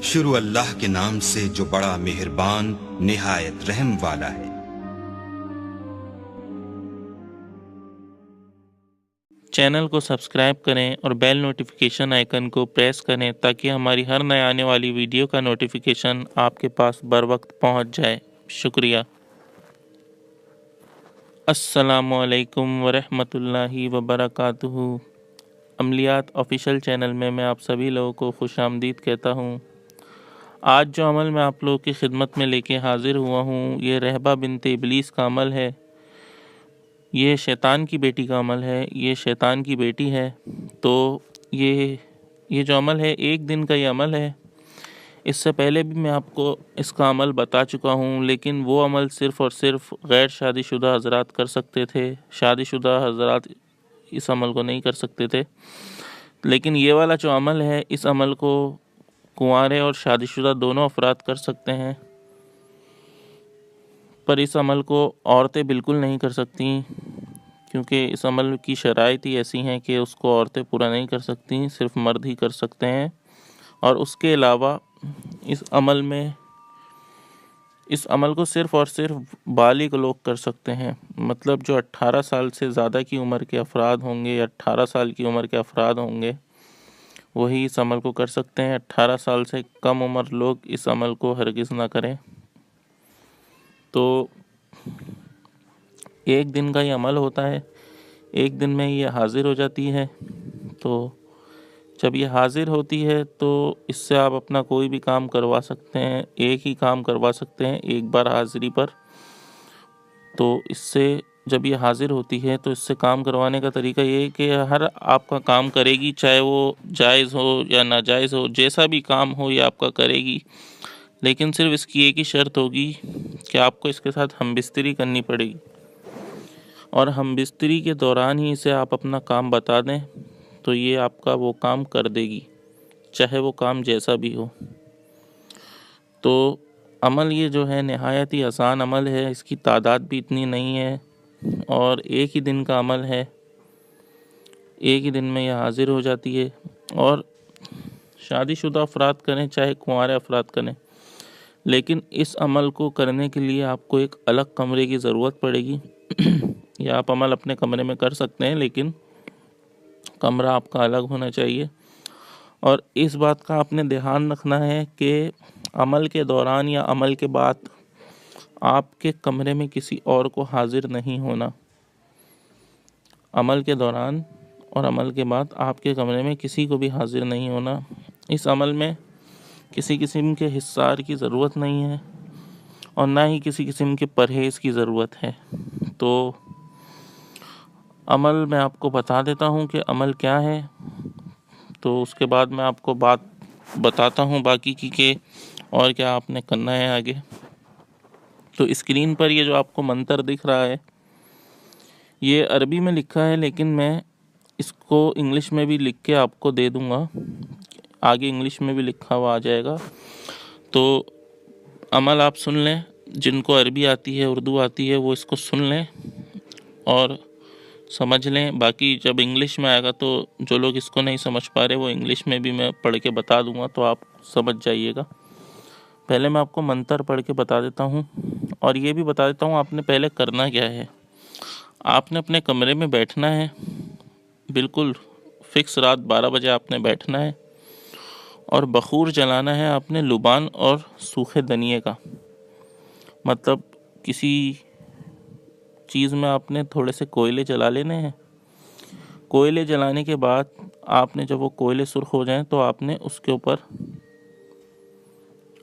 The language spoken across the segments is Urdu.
شروع اللہ کے نام سے جو بڑا مہربان نہایت رحم والا ہے۔ چینل کو سبسکرائب کریں اور بیل نوٹیفیکیشن آئیکن کو پریس کریں تاکہ ہماری ہر نئے آنے والی ویڈیو کا نوٹیفیکیشن آپ کے پاس بر وقت پہنچ جائے۔ شکریہ۔ السلام علیکم ورحمۃ اللہ وبرکاتہ۔ عملیات آفیشیل چینل میں آپ سبھی لوگوں کو خوش آمدید کہتا ہوں۔ آج جو عمل میں آپ لوگوں کی خدمت میں لے کے حاضر ہوا ہوں یہ رہبہ بنت ابلیس کا عمل ہے۔ یہ شیطان کی بیٹی کا عمل ہے، یہ شیطان کی بیٹی ہے۔ تو یہ جو عمل ہے ایک دن کا یہ عمل ہے۔ اس سے پہلے بھی میں آپ کو اس کا عمل بتا چکا ہوں، لیکن وہ عمل صرف اور صرف غیر شادی شدہ حضرات کر سکتے تھے، شادی شدہ حضرات اس عمل کو نہیں کر سکتے تھے۔ لیکن یہ والا جو عمل ہے اس عمل کو کنوارے اور شادی شدہ دونوں افراد کر سکتے ہیں، پر اس عمل کو عورتیں بالکل نہیں کر سکتی، کیونکہ اس عمل کی شرائط ہی ایسی ہیں کہ اس کو عورتیں پورا نہیں کر سکتی، صرف مرد ہی کر سکتے ہیں۔ اور اس کے علاوہ اس عمل کو صرف اور صرف بالغ لوگ کر سکتے ہیں، مطلب جو 18 سال سے زیادہ کی عمر کے افراد ہوں گے یا 18 سال کی عمر کے افراد ہوں گے وہی اس عمل کو کر سکتے ہیں۔ 18 سال سے کم عمر لوگ اس عمل کو ہرگز نہ کریں۔ تو ایک دن کا یہ عمل ہوتا ہے، ایک دن میں یہ حاضر ہو جاتی ہے۔ تو جب یہ حاضر ہوتی ہے تو اس سے آپ اپنا کوئی بھی کام کروا سکتے ہیں، ایک ہی کام کروا سکتے ہیں ایک بار حاضری پر۔ تو اس سے جب یہ حاضر ہوتی ہے تو اس سے کام کروانے کا طریقہ یہ ہے کہ ہر آپ کا کام کرے گی، چاہے وہ جائز ہو یا ناجائز ہو، جیسا بھی کام ہو یہ آپ کا کرے گی، لیکن صرف اس کی ایک ہی شرط ہوگی کہ آپ کو اس کے ساتھ ہم بستری کرنی پڑے گی، اور ہم بستری کے دوران ہی اسے آپ اپنا کام بتا دیں تو یہ آپ کا وہ کام کر دے گی، چاہے وہ کام جیسا بھی ہو۔ تو عمل یہ جو ہے نہایت ہی آسان عمل ہے، اس کی تعداد بھی اتنی نہیں ہے، اور ایک ہی دن کا عمل ہے، ایک ہی دن میں یہ حاضر ہو جاتی ہے۔ اور شادی شدہ افراد کریں چاہے کنوارے افراد کریں، لیکن اس عمل کو کرنے کے لیے آپ کو ایک الگ کمرے کی ضرورت پڑے گی۔ یا آپ عمل اپنے کمرے میں کر سکتے ہیں، لیکن کمرہ آپ کا الگ ہونا چاہیے۔ اور اس بات کا آپ نے دھیان رکھنا ہے کہ عمل کے دوران یا عمل کے بعد آپ کے کمرے میں کسی اور کو حاضر نہیں ہونا۔ عمل کے دوران اور عمل کے بعد آپ کے کمرے میں کسی کو بھی حاضر نہیں ہونا۔ اس عمل میں کسی قسم کے حصار کی ضرورت نہیں ہے، اور نہ ہی کسی قسم کے پرہیز کی ضرورت ہے۔ تو عمل میں آپ کو بتا دیتا ہوں کہ عمل کیا ہے، تو اس کے بعد میں آپ کو بات بتاتا ہوں باقی کی کہ اور کیا آپ نے کرنا ہے آگے۔ تو اسکرین پر یہ جو آپ کو منتر دکھ رہا ہے یہ عربی میں لکھا ہے، لیکن میں اس کو انگلش میں بھی لکھ کے آپ کو دے دوں گا، آگے انگلش میں بھی لکھا ہوا آ جائے گا۔ تو عمل آپ سن لیں، جن کو عربی آتی ہے اردو آتی ہے وہ اس کو سن لیں اور سمجھ لیں، باقی جب انگلش میں آئے گا تو جو لوگ اس کو نہیں سمجھ پا رہے وہ انگلش میں بھی میں پڑھ کے بتا دوں گا تو آپ سمجھ جائیے گا۔ پہلے میں آپ کو منتر پڑھ کے بتا دیتا ہوں، اور یہ بھی بتا دیتا ہوں آپ نے پہلے کرنا کیا ہے۔ آپ نے اپنے کمرے میں بیٹھنا ہے، بالکل فکس رات 12 بجے آپ نے بیٹھنا ہے، اور بخور جلانا ہے آپ نے لبان اور سوکھے دھنیے کا، مطلب کسی چیز میں آپ نے تھوڑے سے کوئلے جلا لینے ہیں۔ کوئلے جلانے کے بعد آپ نے جب وہ کوئلے سرخ ہو جائیں تو آپ نے اس کے اوپر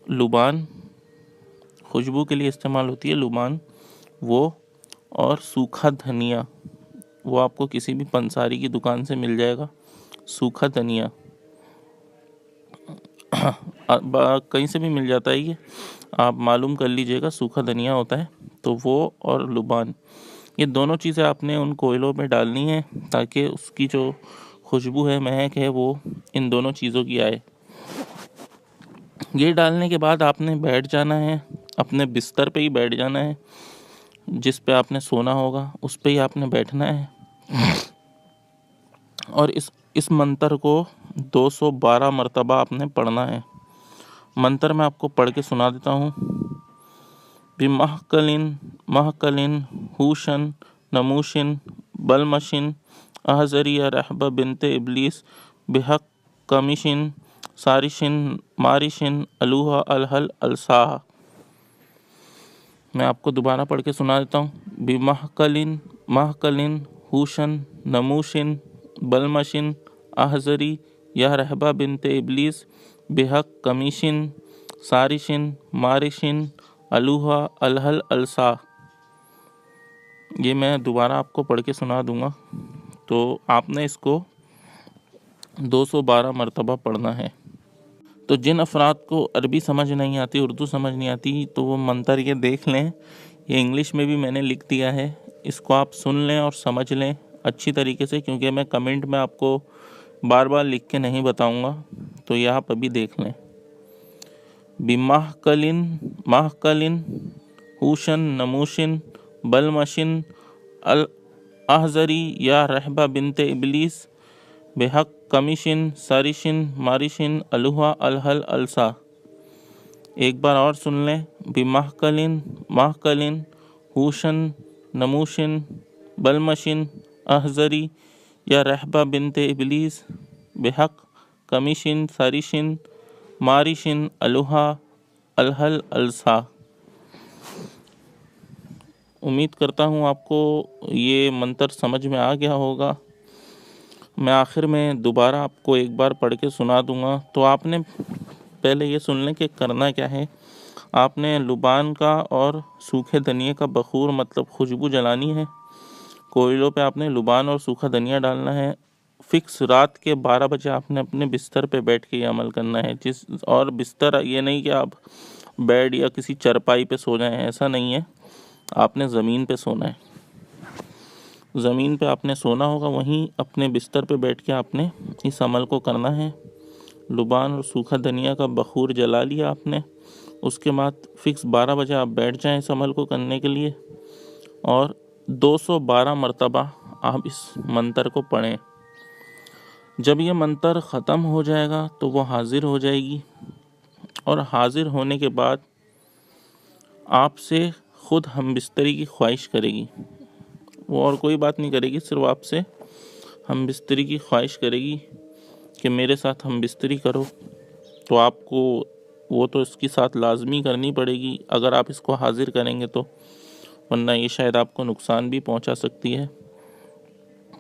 لبان، خوشبو کے لیے استعمال ہوتی ہے لبان، وہ اور سوکھا دھنیا، وہ آپ کو کسی بھی پنساری کی دکان سے مل جائے گا، سوکھا دھنیا کہیں سے بھی مل جاتا ہے، یہ آپ معلوم کر لیجئے گا، سوکھا دھنیا ہوتا ہے۔ تو وہ اور لبان، یہ دونوں چیزیں آپ نے ان کوئلوں میں ڈالنی ہیں تاکہ اس کی جو خوشبو ہے، مہک ہے، وہ ان دونوں چیزوں کی آئے۔ یہ ڈالنے کے بعد آپ نے بیٹھ جانا ہے، اپنے بستر پہ ہی بیٹھ جانا ہے، جس پہ آپ نے سونا ہوگا اس پہ ہی آپ نے بیٹھنا ہے، اور اس منتر کو 212 مرتبہ آپ نے پڑھنا ہے، منتر میں آپ کو پڑھ کے سنا دیتا ہوں۔ بمحقلن محقلن ہوشن نموشن بلمشن احذری رحب بنت ابلیس بحق کمشن سارشن مارشن الوہا الحل الساہ۔ میں آپ کو دوبارہ پڑھ کے سنا دیتا ہوں۔ بمحقلن محقلن ہوشن نموشن بلمشن احذری یا رحبہ بنت ابلیس بحق کمیشن سارشن مارشن الوہا الحل السا۔ یہ میں دوبارہ آپ کو پڑھ کے سنا دوں گا، تو آپ نے اس کو 212 مرتبہ پڑھنا ہے۔ تو جن افراد کو عربی سمجھ نہیں آتی، اردو سمجھ نہیں آتی، تو وہ منتر یہ دیکھ لیں، یہ انگلش میں بھی میں نے لکھ دیا ہے، اس کو آپ سن لیں اور سمجھ لیں اچھی طریقے سے، کیونکہ میں کمنٹ میں آپ کو بار بار لکھ کے نہیں بتاؤں گا، تو یہ آپ ابھی دیکھ لیں۔ بمحقلن محقلن ہوشن نموشن بلمشن احذری یا رحبہ بنت ابلیس بحق کمیشن سارشن مارشن الوہا الحل السا۔ ایک بار اور سن لیں۔ بمحقلن محقلن ہوشن نموشن بلمشن احذری یا رحبہ بنت ابلیس بحق کمیشن سارشن مارشن الوہا الحل السا۔ امید کرتا ہوں آپ کو یہ منتر سمجھ میں آ گیا ہوگا۔ میں آخر میں دوبارہ آپ کو ایک بار پڑھ کے سنا دوں گا، تو آپ نے پہلے یہ سن لیں کہ کرنا کیا ہے۔ آپ نے لبان کا اور سوکھے دھنیے کا بخور مطلب خوشبو جلانی ہے۔ کوئلوں پہ آپ نے لبان اور سوکھا دھنیا ڈالنا ہے۔ فکس رات کے 12 بجے آپ نے اپنے بستر پہ بیٹھ کے یہ عمل کرنا ہے۔ اور بستر یہ نہیں کہ آپ بیڈ یا کسی چرپائی پہ سو جائیں، ایسا نہیں ہے، آپ نے زمین پہ سونا ہے۔ زمین پہ آپ نے سونا ہوگا، وہیں اپنے بستر پہ بیٹھ کے آپ نے اس عمل کو کرنا ہے۔ لبان اور سوکھا دھنیا کا بخور جلا لیا آپ نے، اس کے بعد فکس 12 بجے آپ بیٹھ جائیں اس عمل کو کرنے کے لیے، اور 212 مرتبہ آپ اس منتر کو پڑھیں۔ جب یہ منتر ختم ہو جائے گا تو وہ حاضر ہو جائے گی، اور حاضر ہونے کے بعد آپ سے خود ہم بستری کی خواہش کرے گی۔ وہ اور کوئی بات نہیں کرے گی، صرف آپ سے ہم بستری کی خواہش کرے گی کہ میرے ساتھ ہم بستری کرو۔ تو آپ کو وہ تو اس کے ساتھ لازمی کرنی پڑے گی اگر آپ اس کو حاضر کریں گے تو، ورنہ یہ شاید آپ کو نقصان بھی پہنچا سکتی ہے۔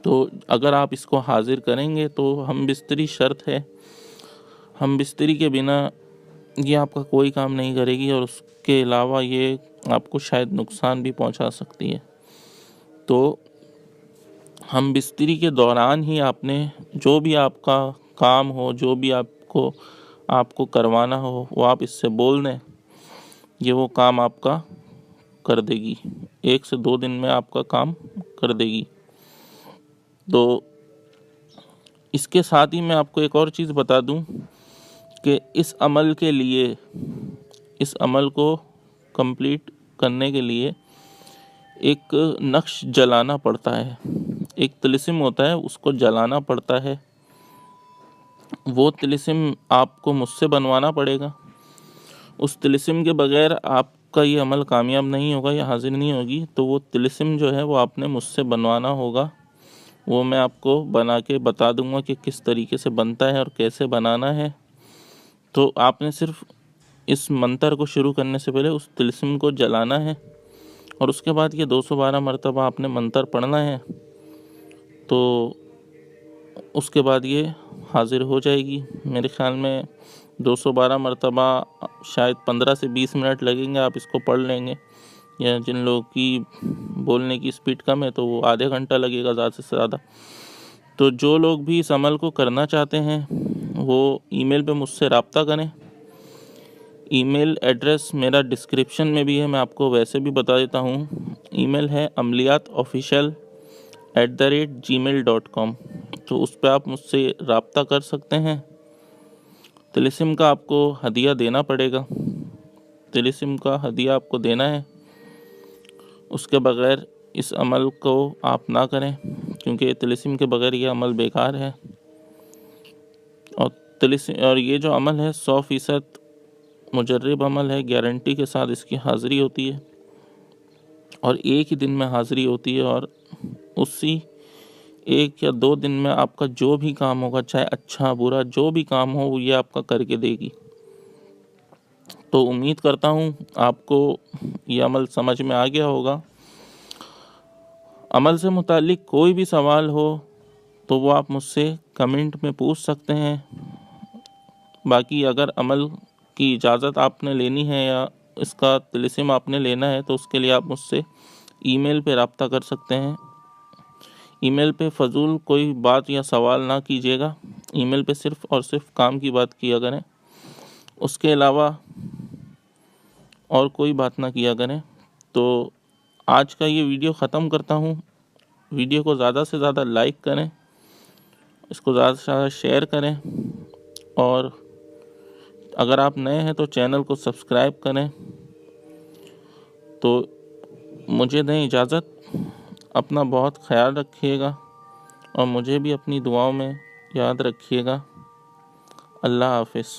تو اگر آپ اس کو حاضر کریں گے تو ہم بستری شرط ہے، ہم بستری کے بنا یہ آپ کا کوئی کام نہیں کرے گی، اور اس کے علاوہ یہ آپ کو شاید نقصان بھی پہنچا سکتی ہے۔ تو ہم بستری کے دوران ہی آپ نے جو بھی آپ کا کام ہو، جو بھی آپ کو کروانا ہو، وہ آپ اس سے بول دیں، یہ وہ کام آپ کا کر دے گی، 1 سے 2 دن میں آپ کا کام کر دے گی۔ تو اس کے ساتھ ہی میں آپ کو ایک اور چیز بتا دوں کہ اس عمل کے لیے، اس عمل کو کمپلیٹ کرنے کے لیے ایک نقش جلانا پڑتا ہے، ایک طلسم ہوتا ہے، اس کو جلانا پڑتا ہے۔ وہ طلسم آپ کو مجھ سے بنوانا پڑے گا۔ اس طلسم کے بغیر آپ کا یہ عمل کامیاب نہیں ہوگا یا حاضر نہیں ہوگی، تو وہ طلسم جو ہے وہ آپ نے مجھ سے بنوانا ہوگا۔ وہ میں آپ کو بنا کے بتا دوں گا کہ کس طریقے سے بنتا ہے اور کیسے بنانا ہے۔ تو آپ نے صرف اس منتر کو شروع کرنے سے پہلے اس طلسم کو جلانا ہے، اور اس کے بعد یہ 212 مرتبہ آپ نے منتر پڑھنا ہے، تو اس کے بعد یہ حاضر ہو جائے گی۔ میرے خیال میں 212 مرتبہ شاید 15 سے 20 منٹ لگیں گے، آپ اس کو پڑھ لیں گے، یا جن لوگوں کی بولنے کی سپیڈ کم ہے تو وہ آدھے گھنٹہ لگے گا زیادہ سے زیادہ۔ تو جو لوگ بھی اس عمل کو کرنا چاہتے ہیں وہ ای میل پہ مجھ سے رابطہ کریں۔ ای میل ایڈریس میرا ڈسکرپشن میں بھی ہے، میں آپ کو ویسے بھی بتا دیتا ہوں۔ ای میل ہے amliyatofficial@gmail.com، تو اس پہ آپ مجھ سے رابطہ کر سکتے ہیں۔ طلسم کا آپ کو ہدیہ دینا پڑے گا، طلسم کا ہدیہ آپ کو دینا ہے، اس کے بغیر اس عمل کو آپ نہ کریں، کیونکہ طلسم کے بغیر یہ عمل بیکار ہے۔ اور یہ جو عمل ہے 100% مجرب عمل ہے، گارنٹی کے ساتھ اس کی حاضری ہوتی ہے اور ایک ہی دن میں حاضری ہوتی ہے، اور اسی 1 یا 2 دن میں آپ کا جو بھی کام ہوگا، چاہے اچھا برا جو بھی کام ہو، وہ یہ آپ کا کر کے دے گی۔ تو امید کرتا ہوں آپ کو یہ عمل سمجھ میں آ گیا ہوگا۔ عمل سے متعلق کوئی بھی سوال ہو تو وہ آپ مجھ سے کمنٹ میں پوچھ سکتے ہیں۔ باقی اگر عمل کی اجازت آپ نے لینی ہے یا اس کا طلسم آپ نے لینا ہے تو اس کے لیے آپ مجھ سے ای میل پہ رابطہ کر سکتے ہیں۔ ای میل پہ فضول کوئی بات یا سوال نہ کیجیے گا، ای میل پہ صرف اور صرف کام کی بات کیا کریں، اس کے علاوہ اور کوئی بات نہ کیا کریں۔ تو آج کا یہ ویڈیو ختم کرتا ہوں۔ ویڈیو کو زیادہ سے زیادہ لائک کریں، اس کو زیادہ سے زیادہ شیئر کریں، اور اگر آپ نئے ہیں تو چینل کو سبسکرائب کریں۔ تو مجھے دیں اجازت، اپنا بہت خیال رکھیے گا اور مجھے بھی اپنی دعاؤں میں یاد رکھیے گا۔ اللہ حافظ۔